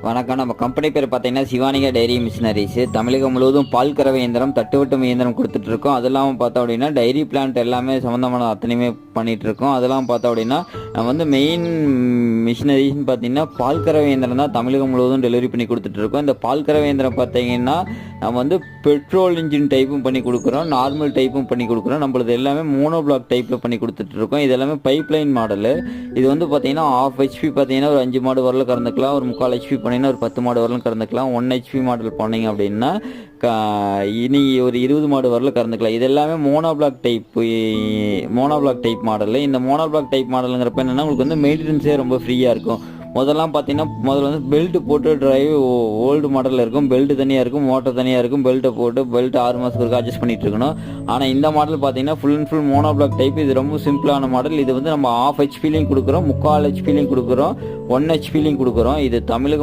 வணக்கம். நம்ம கம்பெனி பேர் பார்த்தீங்கன்னா சிவானிகா டைரி மிஷினரிஸ். தமிழகம் முழுவதும் பால் கறவை இயந்திரம், தட்டுவட்டும் இயந்திரம் கொடுத்துட்டு இருக்கோம். அது இல்லாமல் பார்த்தோம் அப்படின்னா டைரி பிளான்ட் எல்லாமே சம்மந்தமான அத்தனையுமே பண்ணிட்டு இருக்கோம். அதெல்லாம் பார்த்தோம் அப்படின்னா நம்ம வந்து மெயின் மிஷினரிஸ்ன்னு பார்த்தீங்கன்னா பால் கறவை இயந்திரம் தான் தமிழகம் முழுவதும் டெலிவரி பண்ணி கொடுத்துட்டு இருக்கோம். இந்த பால் கறவை இயந்திரம் பார்த்தீங்கன்னா நம்ம வந்து பெட்ரோல் இன்ஜின் டைப்பும் பண்ணி கொடுக்குறோம், நார்மல் டைப்பும் பண்ணி கொடுக்குறோம். நம்மளது எல்லாமே மோனோ பிளாக் டைப்பில் பண்ணி கொடுத்துட்டு இருக்கோம். இது எல்லாமே பைப் லைன் மாடலு. இது வந்து பார்த்தீங்கன்னா 1/2 HP பார்த்தீங்கன்னா ஒரு 5 மாடு வரல கறந்துக்கலாம். ஒரு 3/4 HP பண்ணிங்கன்னா ஒரு 10 மாடு வரலும் கறந்துக்கலாம். 1 HP மாடல் போனீங்க அப்படின்னா இனி ஒரு 20 மாடு வரல கறந்துக்கலாம். இது எல்லாமே மோனோ பிளாக் டைப் மாடலு. இந்த மோனோ பிளாக் டைப் மாடலுங்கிறப்ப என்னன்னா உங்களுக்கு வந்து மெயின்டெனன்ஸே ரொம்ப ஃப்ரீயாக இருக்கும். முதல்லாம் பார்த்தீங்கன்னா முதல்ல வந்து பெல்ட் போட்டு டிரைவ் ஓல்டு மாடலில் இருக்கும். பெல்ட் தனியாக இருக்கும், மோட்டர் தனியாக இருக்கும். பெல்ட்டை போட்டு பெல்ட் 6 மாதத்துக்கு அட்ஜஸ்ட் பண்ணிட்டு இருக்கணும். ஆனால் இந்த மாடல் பார்த்தீங்கன்னா full and full mono block type. இது ரொம்ப சிம்பிளான மாடல். இது வந்து நம்ம 1/2 HP கொடுக்குறோம், 3/4 HP கொடுக்குறோம், 1 HP கொடுக்குறோம். இது தமிழகம்